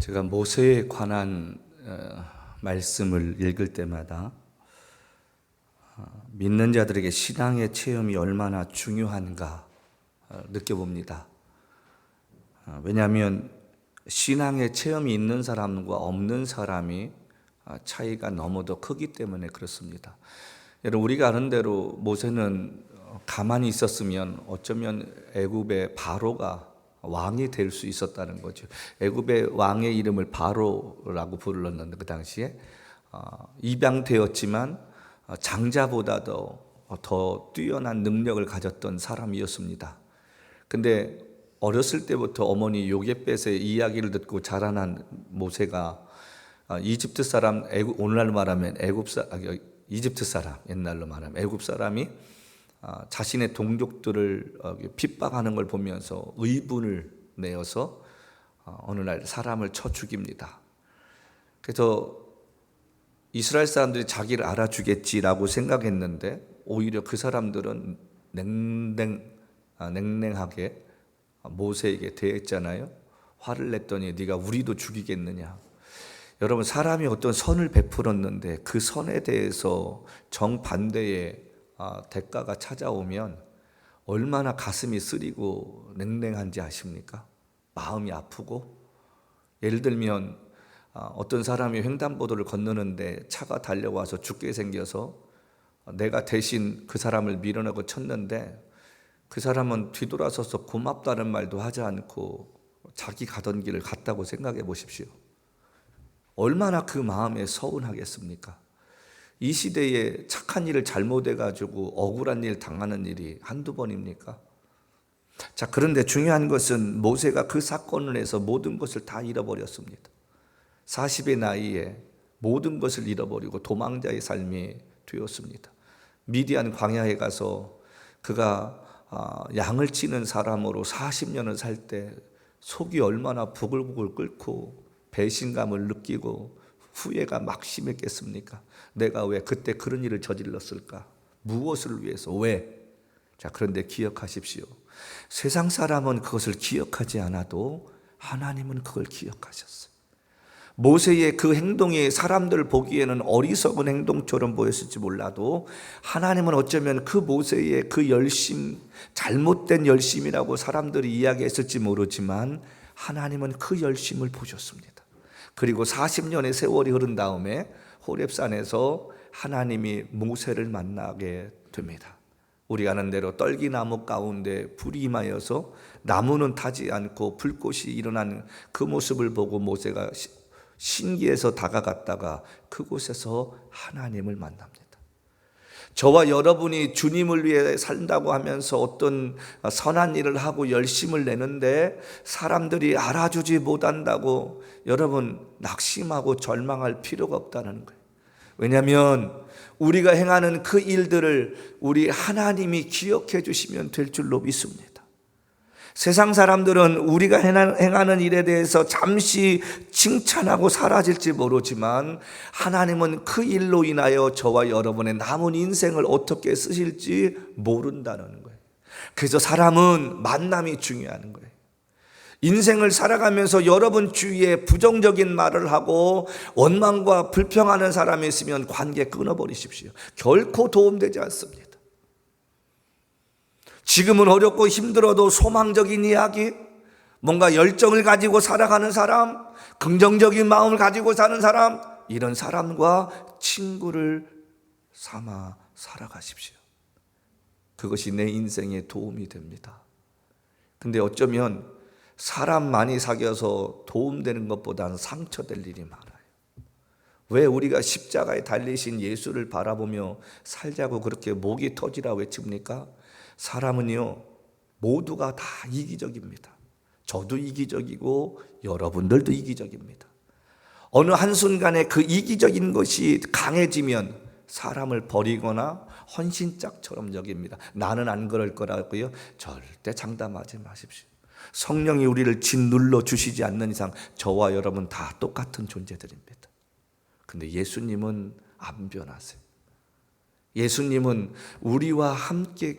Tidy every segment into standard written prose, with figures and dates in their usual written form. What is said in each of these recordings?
제가 모세에 관한 말씀을 읽을 때마다 믿는 자들에게 신앙의 체험이 얼마나 중요한가 느껴봅니다. 왜냐하면 신앙의 체험이 있는 사람과 없는 사람이 차이가 너무도 크기 때문에 그렇습니다. 여러분, 우리가 아는 대로 모세는 가만히 있었으면 어쩌면 애굽의 바로가 왕이 될 수 있었다는 거죠. 애굽의 왕의 이름을 바로라고 불렀는데 그 당시에 입양되었지만 장자보다도 더 뛰어난 능력을 가졌던 사람이었습니다. 근데 어렸을 때부터 어머니 요게벳의 이야기를 듣고 자라난 모세가 이집트 사람, 오늘날로 말하면 이집트 사람, 옛날로 말하면 애굽 사람이 자신의 동족들을 핍박하는 걸 보면서 의분을 내어서 어느 날 사람을 쳐 죽입니다. 그래서 이스라엘 사람들이 자기를 알아주겠지라고 생각했는데 오히려 그 사람들은 냉랭하게 모세에게 대했잖아요. 화를 냈더니 네가 우리도 죽이겠느냐. 여러분, 사람이 어떤 선을 베풀었는데 그 선에 대해서 정반대의 대가가 찾아오면 얼마나 가슴이 쓰리고 냉랭한지 아십니까? 마음이 아프고, 예를 들면 어떤 사람이 횡단보도를 건너는데 차가 달려와서 죽게 생겨서 내가 대신 그 사람을 밀어내고 쳤는데 그 사람은 뒤돌아서서 고맙다는 말도 하지 않고 자기 가던 길을 갔다고 생각해 보십시오. 얼마나 그 마음에 서운하겠습니까? 이 시대에 착한 일을 잘못해가지고 억울한 일 당하는 일이 한두 번입니까? 자, 그런데 중요한 것은 모세가 그 사건을 해서 모든 것을 다 잃어버렸습니다. 40의 나이에 모든 것을 잃어버리고 도망자의 삶이 되었습니다. 미디안 광야에 가서 그가 양을 치는 사람으로 40년을 살 때 속이 얼마나 부글부글 끓고 배신감을 느끼고 후회가 막 심했겠습니까? 내가 왜 그때 그런 일을 저질렀을까? 무엇을 위해서? 왜? 자, 그런데 기억하십시오. 세상 사람은 그것을 기억하지 않아도 하나님은 그걸 기억하셨어요. 모세의 그 행동이 사람들 보기에는 어리석은 행동처럼 보였을지 몰라도 하나님은 어쩌면 그 모세의 그 열심, 잘못된 열심이라고 사람들이 이야기했을지 모르지만 하나님은 그 열심을 보셨습니다. 그리고 40년의 세월이 흐른 다음에 호렙산에서 하나님이 모세를 만나게 됩니다. 우리가 아는 대로 떨기나무 가운데 불이 임하여서 나무는 타지 않고 불꽃이 일어나는 그 모습을 보고 모세가 신기해서 다가갔다가 그곳에서 하나님을 만납니다. 저와 여러분이 주님을 위해 산다고 하면서 어떤 선한 일을 하고 열심을 내는데 사람들이 알아주지 못한다고 여러분 낙심하고 절망할 필요가 없다는 거예요. 왜냐하면 우리가 행하는 그 일들을 우리 하나님이 기억해 주시면 될 줄로 믿습니다. 세상 사람들은 우리가 행하는 일에 대해서 잠시 칭찬하고 사라질지 모르지만 하나님은 그 일로 인하여 저와 여러분의 남은 인생을 어떻게 쓰실지 모른다는 거예요. 그래서 사람은 만남이 중요한 거예요. 인생을 살아가면서 여러분 주위에 부정적인 말을 하고 원망과 불평하는 사람이 있으면 관계 끊어버리십시오. 결코 도움되지 않습니다. 지금은 어렵고 힘들어도 소망적인 이야기, 뭔가 열정을 가지고 살아가는 사람, 긍정적인 마음을 가지고 사는 사람, 이런 사람과 친구를 삼아 살아가십시오. 그것이 내 인생에 도움이 됩니다. 근데 어쩌면 사람 많이 사귀어서 도움되는 것보다는 상처될 일이 많아요. 왜 우리가 십자가에 달리신 예수를 바라보며 살자고 그렇게 목이 터지라 외칩니까? 사람은요, 모두가 다 이기적입니다. 저도 이기적이고 여러분들도 이기적입니다. 어느 한순간에 그 이기적인 것이 강해지면 사람을 버리거나 헌신짝처럼 여깁니다. 나는 안 그럴 거라고요? 절대 장담하지 마십시오. 성령이 우리를 짓눌러 주시지 않는 이상 저와 여러분 다 똑같은 존재들입니다. 근데 예수님은 안 변하세요. 예수님은 우리와 함께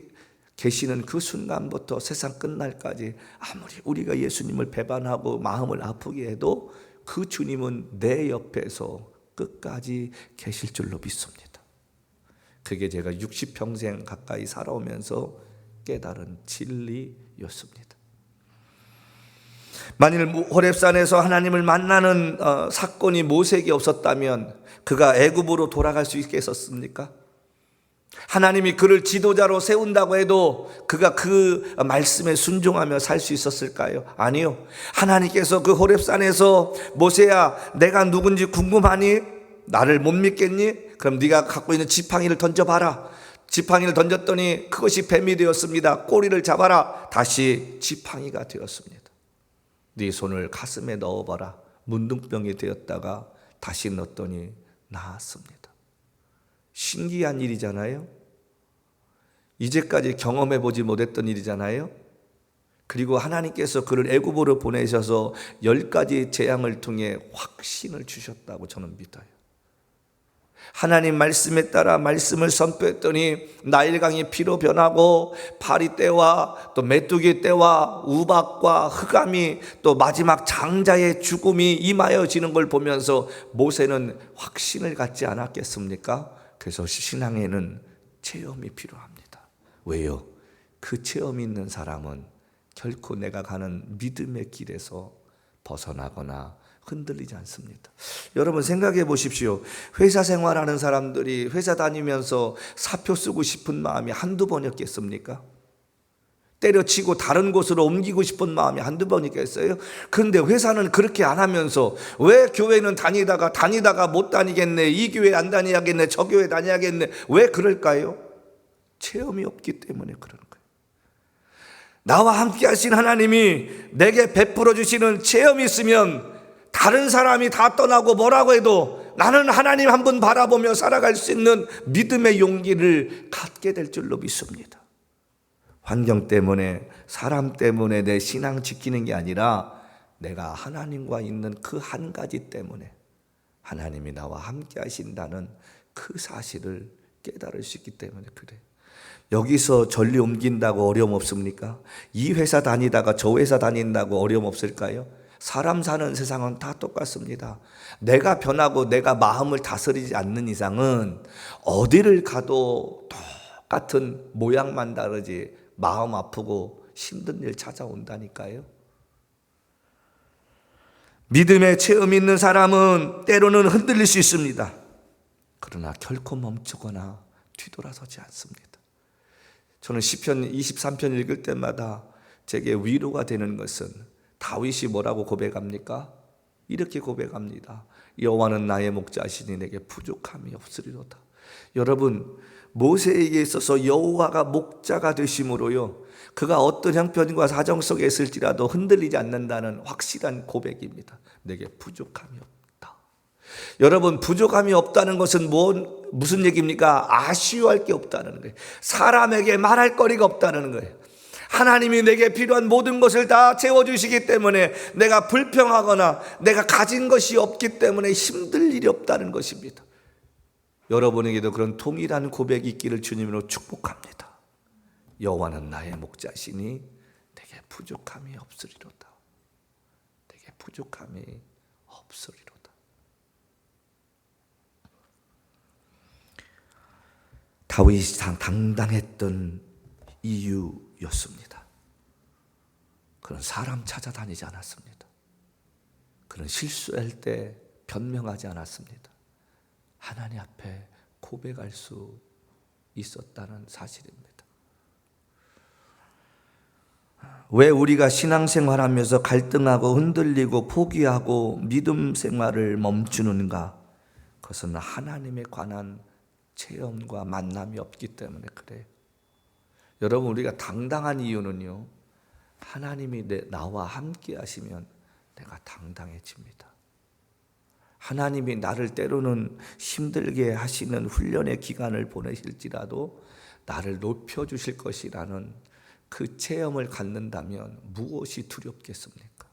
계시는 그 순간부터 세상 끝날까지 아무리 우리가 예수님을 배반하고 마음을 아프게 해도 그 주님은 내 옆에서 끝까지 계실 줄로 믿습니다. 그게 제가 60평생 가까이 살아오면서 깨달은 진리였습니다. 만일 호렙산에서 하나님을 만나는 사건이 모세에게 없었다면 그가 애굽으로 돌아갈 수 있겠었습니까? 하나님이 그를 지도자로 세운다고 해도 그가 그 말씀에 순종하며 살 수 있었을까요? 아니요. 하나님께서 그 호렙산에서 모세야, 내가 누군지 궁금하니? 나를 못 믿겠니? 그럼 네가 갖고 있는 지팡이를 던져봐라. 지팡이를 던졌더니 그것이 뱀이 되었습니다. 꼬리를 잡아라. 다시 지팡이가 되었습니다. 네 손을 가슴에 넣어봐라. 문둥병이 되었다가 다시 넣었더니 나았습니다. 신기한 일이잖아요. 이제까지 경험해보지 못했던 일이잖아요. 그리고 하나님께서 그를 애굽으로 보내셔서 10가지 재앙을 통해 확신을 주셨다고 저는 믿어요. 하나님 말씀에 따라 말씀을 선포했더니 나일강이 피로 변하고 파리 때와 또 메뚜기 때와 우박과 흑암이 또 마지막 장자의 죽음이 임하여지는 걸 보면서 모세는 확신을 갖지 않았겠습니까? 그래서 신앙에는 체험이 필요합니다. 왜요? 그 체험이 있는 사람은 결코 내가 가는 믿음의 길에서 벗어나거나 흔들리지 않습니다. 여러분 생각해 보십시오. 회사 생활하는 사람들이 회사 다니면서 사표 쓰고 싶은 마음이 한두 번이었겠습니까? 때려치고 다른 곳으로 옮기고 싶은 마음이 한두 번이겠어요? 그런데 회사는 그렇게 안 하면서 왜 교회는 다니다가 못 다니겠네, 이 교회 안 다녀야겠네, 저 교회 다녀야겠네, 왜 그럴까요? 체험이 없기 때문에 그러는 거예요. 나와 함께 하신 하나님이 내게 베풀어 주시는 체험이 있으면 다른 사람이 다 떠나고 뭐라고 해도 나는 하나님 한 분 바라보며 살아갈 수 있는 믿음의 용기를 갖게 될 줄로 믿습니다. 환경 때문에, 사람 때문에 내 신앙 지키는 게 아니라 내가 하나님과 있는 그 한 가지 때문에 하나님이 나와 함께 하신다는 그 사실을 깨달을 수 있기 때문에 그래. 여기서 전리 옮긴다고 어려움 없습니까? 이 회사 다니다가 저 회사 다닌다고 어려움 없을까요? 사람 사는 세상은 다 똑같습니다. 내가 변하고 내가 마음을 다스리지 않는 이상은 어디를 가도 똑같은 모양만 다르지 마음 아프고 힘든 일 찾아온다니까요. 믿음의 체험이 있는 사람은 때로는 흔들릴 수 있습니다. 그러나 결코 멈추거나 뒤돌아서지 않습니다. 저는 시편 23편 읽을 때마다 제게 위로가 되는 것은 다윗이 뭐라고 고백합니까? 이렇게 고백합니다. 여호와는 나의 목자시니 내게 부족함이 없으리로다. 여러분, 모세에게 있어서 여호와가 목자가 되심으로요, 그가 어떤 형편과 사정 속에 있을지라도 흔들리지 않는다는 확실한 고백입니다. 내게 부족함이 없다. 여러분, 부족함이 없다는 것은 무슨 얘기입니까? 아쉬워할 게 없다는 거예요. 사람에게 말할 거리가 없다는 거예요. 하나님이 내게 필요한 모든 것을 다 채워주시기 때문에 내가 불평하거나 내가 가진 것이 없기 때문에 힘들 일이 없다는 것입니다. 여러분에게도 그런 동일한 고백이 있기를 주님으로 축복합니다. 여호와는 나의 목자시니 내게 부족함이 없으리로다. 내게 부족함이 없으리로다. 다윗이 당당했던 이유였습니다. 그런 사람 찾아다니지 않았습니다. 그런 실수할 때 변명하지 않았습니다. 하나님 앞에 고백할 수 있었다는 사실입니다. 왜 우리가 신앙생활하면서 갈등하고 흔들리고 포기하고 믿음 생활을 멈추는가? 그것은 하나님에 관한 체험과 만남이 없기 때문에 그래요. 여러분, 우리가 당당한 이유는요, 하나님이 나와 함께 하시면 내가 당당해집니다. 하나님이 나를 때로는 힘들게 하시는 훈련의 기간을 보내실지라도 나를 높여주실 것이라는 그 체험을 갖는다면 무엇이 두렵겠습니까?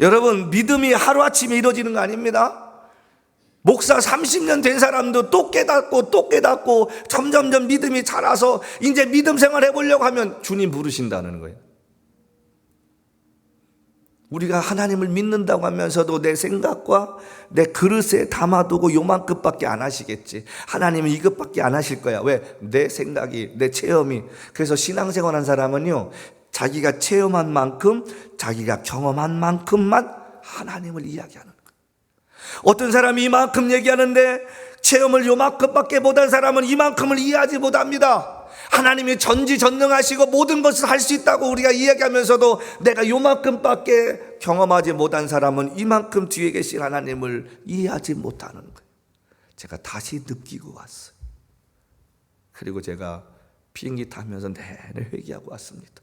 여러분, 믿음이 하루아침에 이루어지는 거 아닙니다. 목사 30년 된 사람도 또 깨닫고 점점점 믿음이 자라서 이제 믿음 생활 해보려고 하면 주님 부르신다는 거예요. 우리가 하나님을 믿는다고 하면서도 내 생각과 내 그릇에 담아두고 요만큼밖에 안 하시겠지. 하나님은 이것밖에 안 하실 거야. 왜? 내 생각이, 내 체험이. 그래서 신앙생활 한 사람은요, 자기가 체험한 만큼, 자기가 경험한 만큼만 하나님을 이야기하는 거예요. 어떤 사람이 이만큼 얘기하는데 체험을 요만큼밖에 못한 사람은 이만큼을 이해하지 못합니다. 하나님이 전지전능하시고 모든 것을 할 수 있다고 우리가 이야기하면서도 내가 요만큼밖에 경험하지 못한 사람은 이만큼 뒤에 계신 하나님을 이해하지 못하는 거예요. 제가 다시 느끼고 왔어요. 그리고 제가 비행기 타면서 내내 회개하고 왔습니다.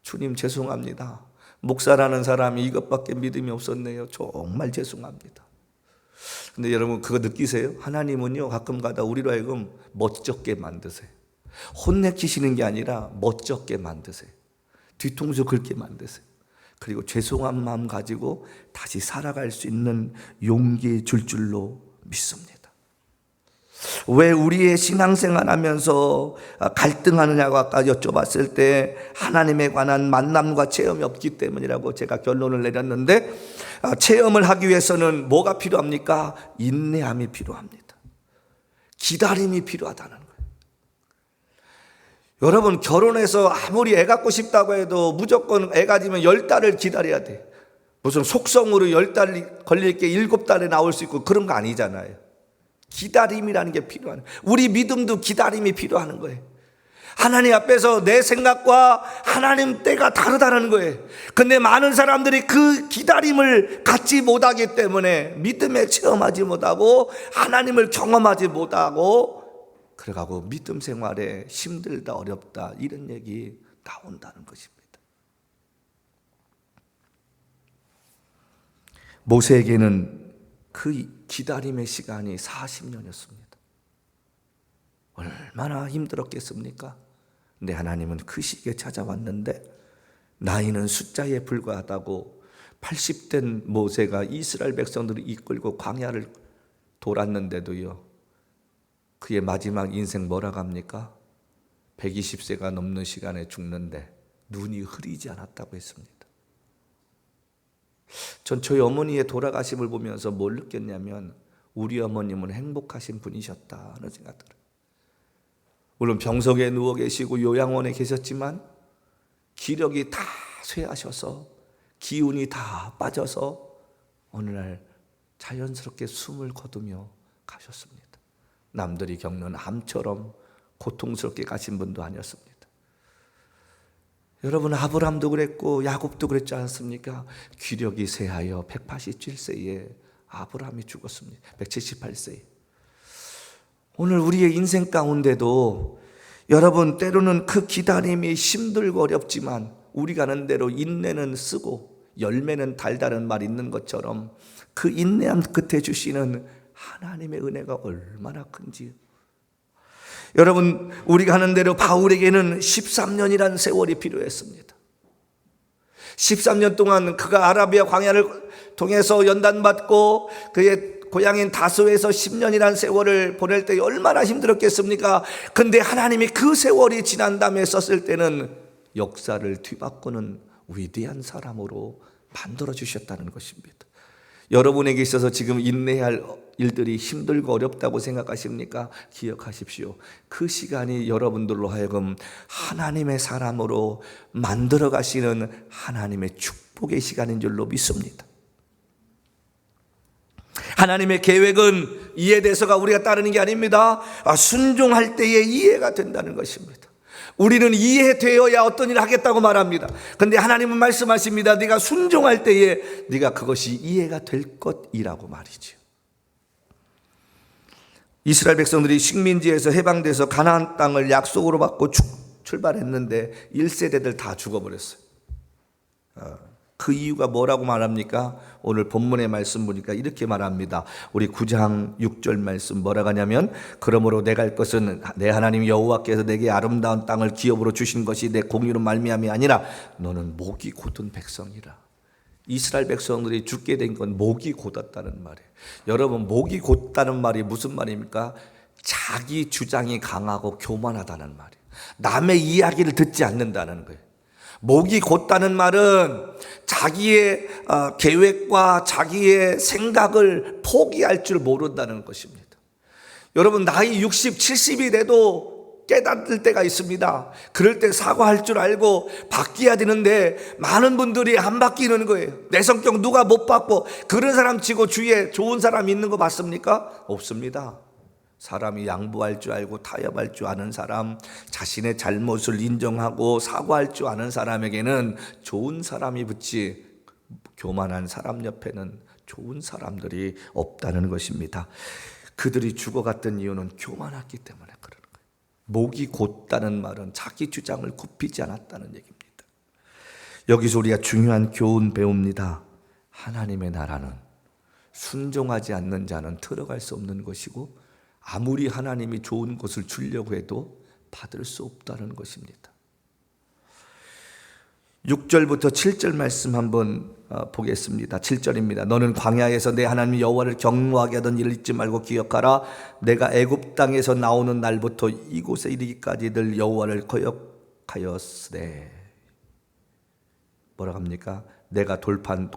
주님 죄송합니다. 목사라는 사람이 이것밖에 믿음이 없었네요. 정말 죄송합니다. 근데 여러분 그거 느끼세요? 하나님은요 가끔 가다 우리로 하여금 멋쩍게 만드세요. 혼내키시는 게 아니라 멋쩍게 만드세요. 뒤통수 긁게 만드세요. 그리고 죄송한 마음 가지고 다시 살아갈 수 있는 용기 줄 줄로 믿습니다. 왜 우리의 신앙생활 하면서 갈등하느냐고 아까 여쭤봤을 때 하나님에 관한 만남과 체험이 없기 때문이라고 제가 결론을 내렸는데, 체험을 하기 위해서는 뭐가 필요합니까? 인내함이 필요합니다. 기다림이 필요하다는 거예요. 여러분 결혼해서 아무리 애 갖고 싶다고 해도 무조건 애 가지면 10달을 기다려야 돼. 무슨 속성으로 10달 걸릴 게 7달에 나올 수 있고 그런 거 아니잖아요. 기다림이라는 게 필요한, 우리 믿음도 기다림이 필요한 거예요. 하나님 앞에서 내 생각과 하나님 때가 다르다는 거예요. 근데 많은 사람들이 그 기다림을 갖지 못하기 때문에 믿음에 체험하지 못하고 하나님을 경험하지 못하고 그래가고 믿음 생활에 힘들다 어렵다 이런 얘기 나온다는 것입니다. 모세에게는 그 기다림의 시간이 40년이었습니다. 얼마나 힘들었겠습니까? 근데 하나님은 그 시기에 찾아왔는데 나이는 숫자에 불과하다고 80된 모세가 이스라엘 백성들을 이끌고 광야를 돌았는데도요, 그의 마지막 인생 뭐라고 합니까? 120세가 넘는 시간에 죽는데 눈이 흐리지 않았다고 했습니다. 전 저희 어머니의 돌아가심을 보면서 뭘 느꼈냐면 우리 어머님은 행복하신 분이셨다는 생각 들어요. 물론 병석에 누워 계시고 요양원에 계셨지만 기력이 다 쇠하셔서 기운이 다 빠져서 어느 날 자연스럽게 숨을 거두며 가셨습니다. 남들이 겪는 암처럼 고통스럽게 가신 분도 아니었습니다. 여러분 아브라함도 그랬고 야곱도 그랬지 않습니까? 기력이 쇠하여 187세에 아브라함이 죽었습니다. 178세에. 오늘 우리의 인생 가운데도 여러분 때로는 그 기다림이 힘들고 어렵지만 우리가 하는 대로 인내는 쓰고 열매는 달다는 말 있는 것처럼 그 인내함 끝에 주시는 하나님의 은혜가 얼마나 큰지. 여러분 우리가 하는 대로 바울에게는 13년이라는 세월이 필요했습니다. 13년 동안 그가 아라비아 광야를 통해서 연단받고 그의 고향인 다소에서 10년이라는 세월을 보낼 때 얼마나 힘들었겠습니까? 근데 하나님이 그 세월이 지난 다음에 썼을 때는 역사를 뒤바꾸는 위대한 사람으로 만들어 주셨다는 것입니다. 여러분에게 있어서 지금 인내해야 할 일들이 힘들고 어렵다고 생각하십니까? 기억하십시오. 그 시간이 여러분들로 하여금 하나님의 사람으로 만들어 가시는 하나님의 축복의 시간인 줄로 믿습니다. 하나님의 계획은 이해돼서가 우리가 따르는 게 아닙니다. 순종할 때에 이해가 된다는 것입니다. 우리는 이해되어야 어떤 일을 하겠다고 말합니다. 그런데 하나님은 말씀하십니다. 네가 순종할 때에 네가 그것이 이해가 될 것이라고 말이죠. 이스라엘 백성들이 식민지에서 해방돼서 가나안 땅을 약속으로 받고 출발했는데 1세대들 다 죽어버렸어요. 그 이유가 뭐라고 말합니까? 오늘 본문의 말씀 보니까 이렇게 말합니다. 우리 9장 6절 말씀 뭐라고 하냐면, 그러므로 내가 할 것은 내 하나님 여호와께서 내게 아름다운 땅을 기업으로 주신 것이 내 공의로 말미암이 아니라 너는 목이 곧은 백성이라. 이스라엘 백성들이 죽게 된 건 목이 곧았다는 말이에요. 여러분 목이 곧다는 말이 무슨 말입니까? 자기 주장이 강하고 교만하다는 말이에요. 남의 이야기를 듣지 않는다는 거예요. 목이 곧다는 말은 자기의 계획과 자기의 생각을 포기할 줄 모른다는 것입니다. 여러분, 나이 60, 70이 돼도 깨닫을 때가 있습니다. 그럴 때 사과할 줄 알고 바뀌어야 되는데 많은 분들이 안 바뀌는 거예요. 내 성격 누가 못 바꿔. 그런 사람 치고 주위에 좋은 사람 있는 거 맞습니까? 없습니다. 사람이 양보할 줄 알고 타협할 줄 아는 사람, 자신의 잘못을 인정하고 사과할 줄 아는 사람에게는 좋은 사람이 붙지, 교만한 사람 옆에는 좋은 사람들이 없다는 것입니다. 그들이 죽어갔던 이유는 교만했기 때문에 그러는 거예요. 목이 곧다는 말은 자기 주장을 굽히지 않았다는 얘기입니다. 여기서 우리가 중요한 교훈 배웁니다. 하나님의 나라는 순종하지 않는 자는 들어갈 수 없는 것이고, 아무리 하나님이 좋은 것을 주려고 해도 받을 수 없다는 것입니다. 6절부터 7절 말씀 한번 보겠습니다. 7절입니다. 너는 광야에서 내 하나님 여호와를 경노하게 하던 일을 잊지 말고 기억하라. 내가 애굽 땅에서 나오는 날부터 이곳에 이르기까지 늘 여호와를 거역하였으되. 뭐라 합니까? 내가 돌판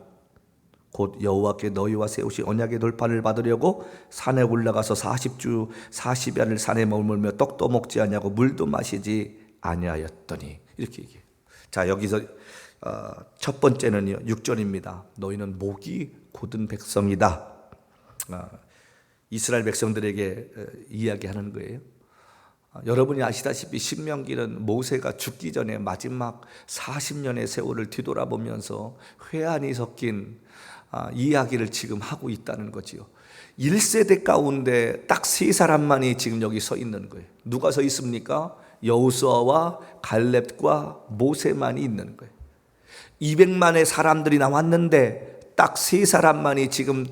곧 여호와께 너희와 세우신 언약의 돌판을 받으려고 산에 올라가서 40주 40야를 산에 머물며 떡도 먹지 아니하고 물도 마시지 아니하였더니, 이렇게 얘기해요. 자, 여기서 첫 번째는요, 6절입니다. 너희는 목이 곧은 백성이다. 이스라엘 백성들에게 이야기하는 거예요. 여러분이 아시다시피 신명기는 모세가 죽기 전에 마지막 40년의 세월을 뒤돌아보면서 회한이 섞인 이야기를 지금 하고 있다는 거지요. 1세대 가운데 딱 세 사람만이 지금 여기 서 있는 거예요. 누가 서 있습니까? 여호수아와 갈렙과 모세만이 있는 거예요. 200만의 사람들이 나왔는데 딱 세 사람만이 지금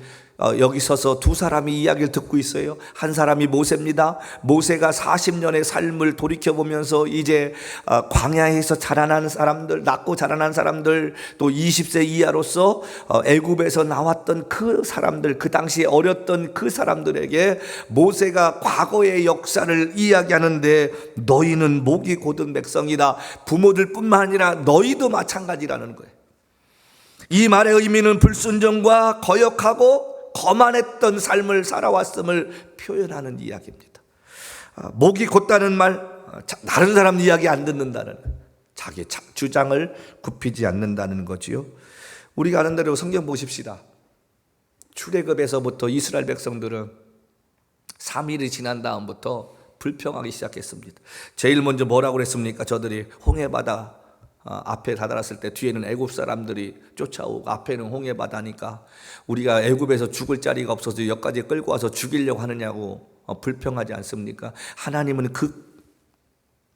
여기 서서 두 사람이 이야기를 듣고 있어요. 한 사람이 모세입니다. 모세가 40년의 삶을 돌이켜보면서 이제 광야에서 자라난 사람들, 낳고 자라난 사람들, 또 20세 이하로서 애굽에서 나왔던 그 사람들, 그 당시에 어렸던 그 사람들에게 모세가 과거의 역사를 이야기하는데, 너희는 목이 곧은 백성이다. 부모들 뿐만 아니라 너희도 마찬가지라는 거예요. 이 말의 의미는 불순종과 거역하고 거만했던 삶을 살아왔음을 표현하는 이야기입니다. 목이 곧다는 말, 다른 사람 이야기 안 듣는다는, 자기 주장을 굽히지 않는다는 거지요. 우리가 아는 대로 성경 보십시다. 출애굽에서부터 이스라엘 백성들은 3일이 지난 다음부터 불평하기 시작했습니다. 제일 먼저 뭐라고 그랬습니까? 저들이 홍해바다 앞에 다다랐을 때 뒤에는 애굽 사람들이 쫓아오고 앞에는 홍해바다니까 우리가 애굽에서 죽을 자리가 없어서 여기까지 끌고 와서 죽이려고 하느냐고 불평하지 않습니까? 하나님은 그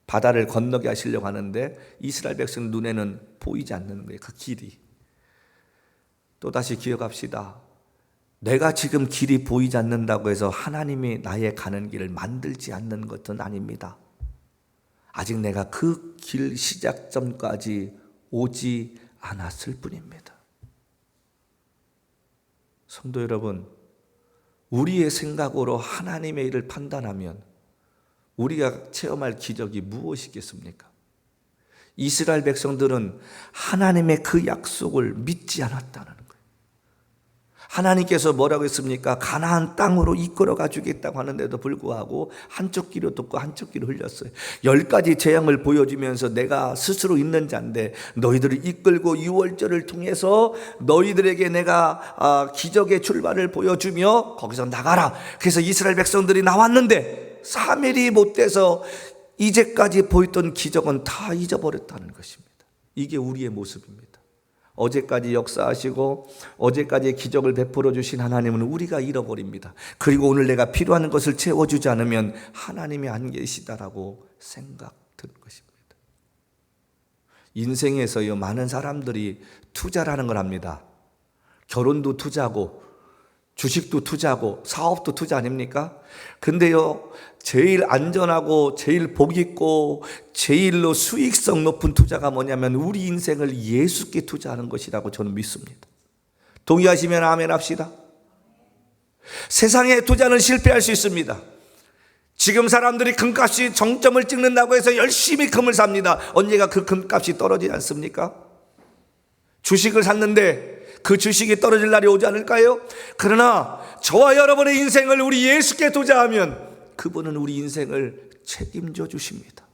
바다를 건너게 하시려고 하는데 이스라엘 백성 눈에는 보이지 않는 거예요. 그 길이. 또다시 기억합시다. 내가 지금 길이 보이지 않는다고 해서 하나님이 나의 가는 길을 만들지 않는 것은 아닙니다. 아직 내가 그 길 시작점까지 오지 않았을 뿐입니다. 성도 여러분, 우리의 생각으로 하나님의 일을 판단하면 우리가 체험할 기적이 무엇이겠습니까? 이스라엘 백성들은 하나님의 그 약속을 믿지 않았다는 거예요. 하나님께서 뭐라고 했습니까? 가나안 땅으로 이끌어가 주겠다고 하는데도 불구하고 한쪽 귀로 듣고 한쪽 귀로 흘렸어요. 10가지 재앙을 보여주면서 내가 스스로 있는 자인데 너희들을 이끌고 유월절을 통해서 너희들에게 내가 기적의 출발을 보여주며 거기서 나가라. 그래서 이스라엘 백성들이 나왔는데 3일이 못 돼서 이제까지 보였던 기적은 다 잊어버렸다는 것입니다. 이게 우리의 모습입니다. 어제까지 역사하시고 어제까지 기적을 베풀어 주신 하나님은 우리가 잃어버립니다. 그리고 오늘 내가 필요한 것을 채워주지 않으면 하나님이 안 계시다라고 생각되는 것입니다. 인생에서요, 많은 사람들이 투자라는 걸 합니다. 결혼도 투자고 주식도 투자고 사업도 투자 아닙니까? 근데요, 제일 안전하고 제일 복 있고 제일로 수익성 높은 투자가 뭐냐면 우리 인생을 예수께 투자하는 것이라고 저는 믿습니다. 동의하시면 아멘 합시다. 세상의 투자는 실패할 수 있습니다. 지금 사람들이 금값이 정점을 찍는다고 해서 열심히 금을 삽니다. 언젠가 그 금값이 떨어지지 않습니까? 주식을 샀는데 그 주식이 떨어질 날이 오지 않을까요? 그러나 저와 여러분의 인생을 우리 예수께 투자하면 그분은 우리 인생을 책임져 주십니다.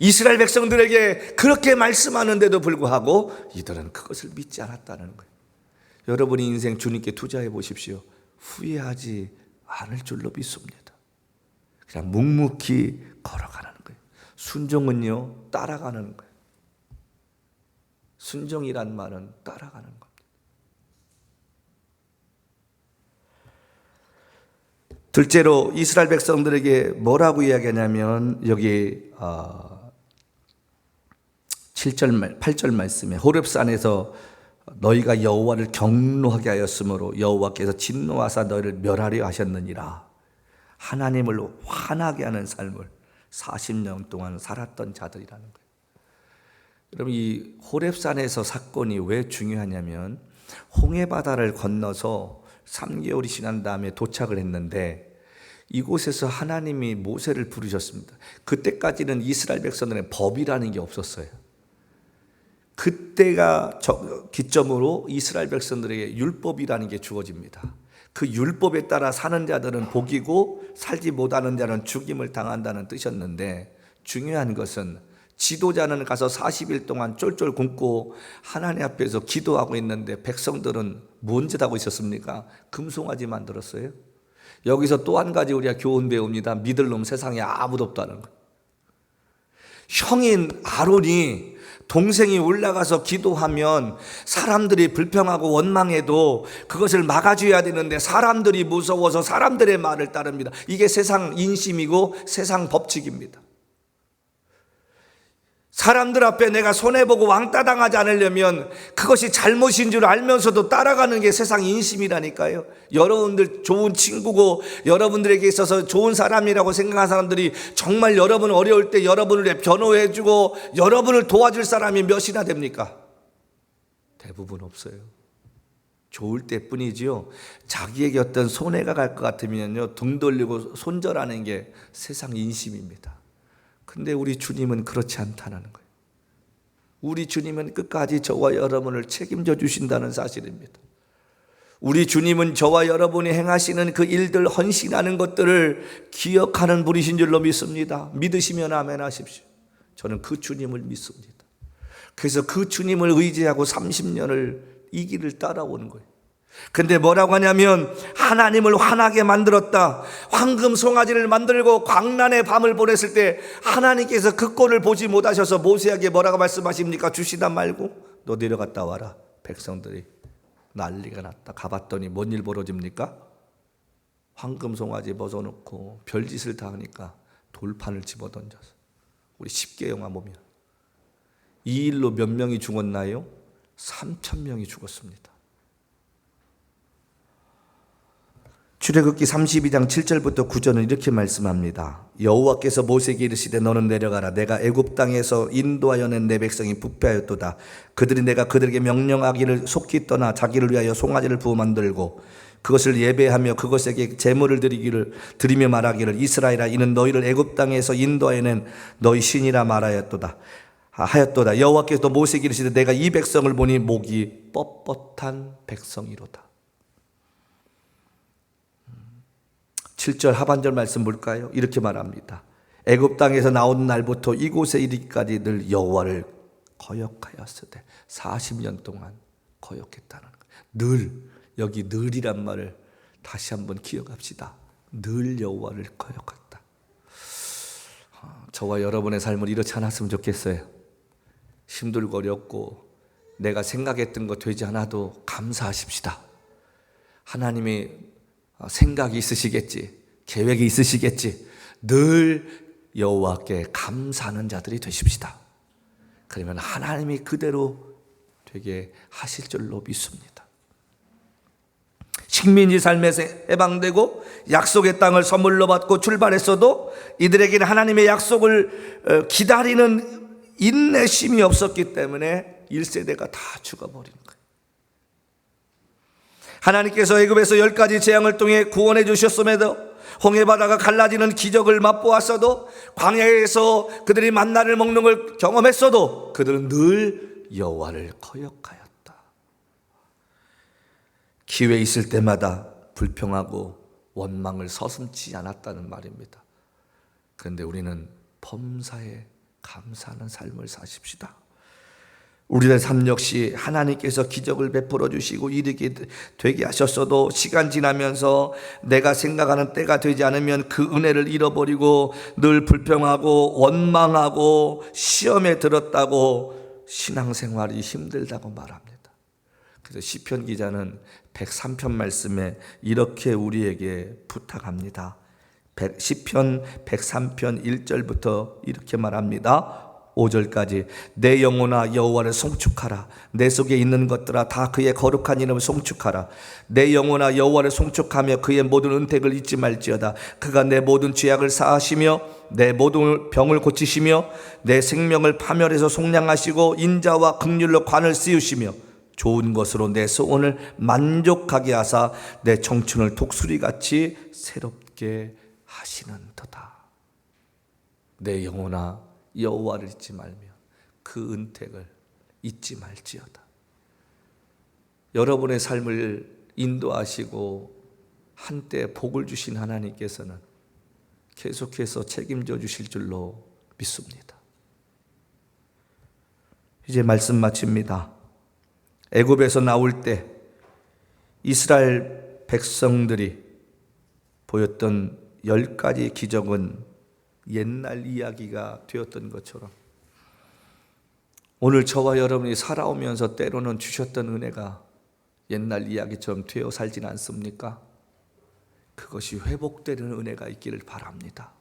이스라엘 백성들에게 그렇게 말씀하는데도 불구하고 이들은 그것을 믿지 않았다는 거예요. 여러분의 인생 주님께 투자해 보십시오. 후회하지 않을 줄로 믿습니다. 그냥 묵묵히 걸어가는 거예요. 순종은요, 따라가는 거예요. 순종이란 말은 따라가는 겁니다. 둘째로 이스라엘 백성들에게 뭐라고 이야기하냐면 여기 8절 말씀에 호렙산에서 너희가 여호와를 경노하게 하였으므로 여호와께서 진노하사 너희를 멸하려 하셨느니라. 하나님을 화나게 하는 삶을 40년 동안 살았던 자들이라는 거예요. 여러분, 이 호렙산에서 사건이 왜 중요하냐면 홍해바다를 건너서 3개월이 지난 다음에 도착을 했는데 이곳에서 하나님이 모세를 부르셨습니다. 그때까지는 이스라엘 백성들의 법이라는 게 없었어요. 그때가 기점으로 이스라엘 백성들에게 율법이라는 게 주어집니다. 그 율법에 따라 사는 자들은 복이고 살지 못하는 자는 죽임을 당한다는 뜻이었는데, 중요한 것은 지도자는 가서 40일 동안 쫄쫄 굶고 하나님 앞에서 기도하고 있는데 백성들은 뭔 짓 하고 있었습니까? 금송아지 만들었어요. 여기서 또 한 가지 우리가 교훈 배웁니다. 믿을 놈 세상에 아무도 없다는 거예요. 형인 아론이 동생이 올라가서 기도하면 사람들이 불평하고 원망해도 그것을 막아줘야 되는데 사람들이 무서워서 사람들의 말을 따릅니다. 이게 세상 인심이고 세상 법칙입니다. 사람들 앞에 내가 손해보고 왕따 당하지 않으려면 그것이 잘못인 줄 알면서도 따라가는 게 세상 인심이라니까요. 여러분들 좋은 친구고 여러분들에게 있어서 좋은 사람이라고 생각하는 사람들이 정말 여러분 어려울 때 여러분을 변호해주고 여러분을 도와줄 사람이 몇이나 됩니까? 대부분 없어요. 좋을 때뿐이지요. 자기에게 어떤 손해가 갈 것 같으면요, 등 돌리고 손절하는 게 세상 인심입니다. 근데 우리 주님은 그렇지 않다는 거예요. 우리 주님은 끝까지 저와 여러분을 책임져 주신다는 사실입니다. 우리 주님은 저와 여러분이 행하시는 그 일들, 헌신하는 것들을 기억하는 분이신 줄로 믿습니다. 믿으시면 아멘 하십시오. 저는 그 주님을 믿습니다. 그래서 그 주님을 의지하고 30년을 이 길을 따라오는 거예요. 근데 뭐라고 하냐면 하나님을 화나게 만들었다. 황금 송아지를 만들고 광란의 밤을 보냈을 때 하나님께서 그 꼴을 보지 못하셔서 모세에게 뭐라고 말씀하십니까? 주시다 말고 너 내려갔다 와라. 백성들이 난리가 났다. 가봤더니 뭔 일 벌어집니까? 황금 송아지 벗어놓고 별짓을 다 하니까 돌판을 집어던져서, 우리 10개 영화 보면 이 일로 몇 명이 죽었나요? 3,000명이 죽었습니다. 출애굽기 32장 7절부터 9절은 이렇게 말씀합니다. 여호와께서 모세에게 이르시되 너는 내려가라. 내가 애굽 땅에서 인도하여 낸 내 백성이 부패하였도다. 그들이 내가 그들에게 명령하기를 속히 떠나 자기를 위하여 송아지를 부어 만들고 그것을 예배하며 그것에게 제물을 드리며 말하기를 이스라엘아 이는 너희를 애굽 땅에서 인도하여 낸 너희 신이라 말하였도다. 여호와께서 모세에게 이르시되 내가 이 백성을 보니 목이 뻣뻣한 백성이로다. 7절 하반절 말씀 볼까요? 이렇게 말합니다. 애굽 땅에서 나온 날부터 이곳에 이르기까지 늘 여호와를 거역하였으되 40년 동안 거역했다는 거예요. 늘, 여기 늘이란 말을 다시 한번 기억합시다. 늘 여호와를 거역했다. 저와 여러분의 삶을 이렇지 않았으면 좋겠어요. 힘들고 어렵고 내가 생각했던 거 되지 않아도 감사하십시다. 하나님의 생각이 있으시겠지, 계획이 있으시겠지. 늘 여호와께 감사하는 자들이 되십시다. 그러면 하나님이 그대로 되게 하실 줄로 믿습니다. 식민지 삶에서 해방되고 약속의 땅을 선물로 받고 출발했어도 이들에게는 하나님의 약속을 기다리는 인내심이 없었기 때문에 1세대가 다 죽어버린 거예요. 하나님께서 애굽에서 10가지 재앙을 통해 구원해 주셨음에도 홍해바다가 갈라지는 기적을 맛보았어도, 광야에서 그들이 만나를 먹는 걸 경험했어도 그들은 늘 여호와를 거역하였다. 기회 있을 때마다 불평하고 원망을 서슴지 않았다는 말입니다. 그런데 우리는 범사에 감사하는 삶을 사십시다. 우리의 삶 역시 하나님께서 기적을 베풀어 주시고 일이 되게 하셨어도 시간 지나면서 내가 생각하는 때가 되지 않으면 그 은혜를 잃어버리고 늘 불평하고 원망하고 시험에 들었다고 신앙생활이 힘들다고 말합니다. 그래서 시편 기자는 103편 말씀에 이렇게 우리에게 부탁합니다. 시편 103편 1절부터 이렇게 말합니다. 5절까지 내 영혼아 여호와를 송축하라. 내 속에 있는 것들아 다 그의 거룩한 이름을 송축하라. 내 영혼아 여호와를 송축하며 그의 모든 은택을 잊지 말지어다. 그가 내 모든 죄악을 사하시며 내 모든 병을 고치시며 내 생명을 파멸해서 속량하시고 인자와 긍휼로 관을 씌우시며 좋은 것으로 내 소원을 만족하게 하사 내 청춘을 독수리같이 새롭게 하시는도다. 내 영혼아 여호와를 잊지 말며 그 은택을 잊지 말지어다. 여러분의 삶을 인도하시고 한때 복을 주신 하나님께서는 계속해서 책임져 주실 줄로 믿습니다. 이제 말씀 마칩니다. 애굽에서 나올 때 이스라엘 백성들이 보였던 10가지 기적은 옛날 이야기가 되었던 것처럼 오늘 저와 여러분이 살아오면서 때로는 주셨던 은혜가 옛날 이야기처럼 되어 살진 않습니까? 그것이 회복되는 은혜가 있기를 바랍니다.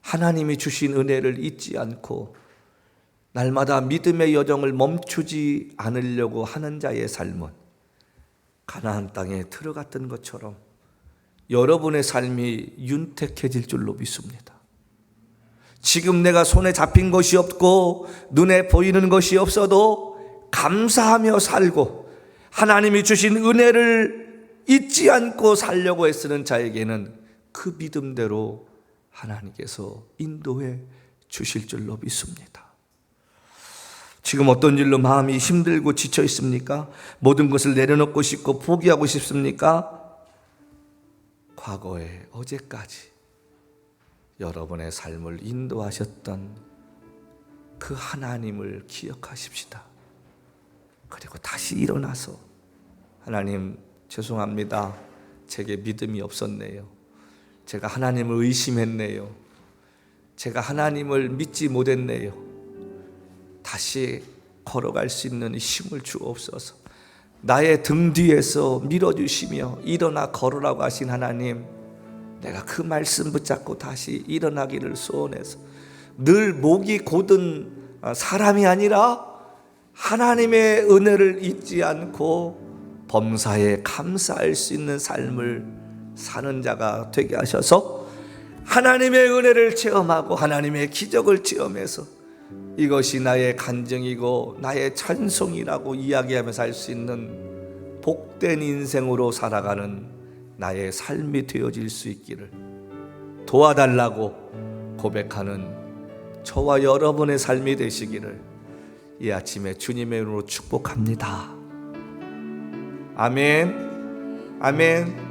하나님이 주신 은혜를 잊지 않고 날마다 믿음의 여정을 멈추지 않으려고 하는 자의 삶은 가나안 땅에 들어갔던 것처럼 여러분의 삶이 윤택해질 줄로 믿습니다. 지금 내가 손에 잡힌 것이 없고 눈에 보이는 것이 없어도 감사하며 살고 하나님이 주신 은혜를 잊지 않고 살려고 애쓰는 자에게는 그 믿음대로 하나님께서 인도해 주실 줄로 믿습니다. 지금 어떤 일로 마음이 힘들고 지쳐 있습니까? 모든 것을 내려놓고 싶고 포기하고 싶습니까? 과거에 어제까지 여러분의 삶을 인도하셨던 그 하나님을 기억하십시다. 그리고 다시 일어나서 하나님 죄송합니다. 제게 믿음이 없었네요. 제가 하나님을 의심했네요. 제가 하나님을 믿지 못했네요. 다시 걸어갈 수 있는 힘을 주옵소서. 나의 등 뒤에서 밀어주시며 일어나 걸으라고 하신 하나님, 내가 그 말씀 붙잡고 다시 일어나기를 소원해서 늘 목이 곧은 사람이 아니라 하나님의 은혜를 잊지 않고 범사에 감사할 수 있는 삶을 사는 자가 되게 하셔서 하나님의 은혜를 체험하고 하나님의 기적을 체험해서 이것이 나의 간증이고 나의 찬송이라고 이야기하며 살 수 있는 복된 인생으로 살아가는 나의 삶이 되어질 수 있기를 도와달라고 고백하는 저와 여러분의 삶이 되시기를 이 아침에 주님의 이름으로 축복합니다. 아멘. 아멘.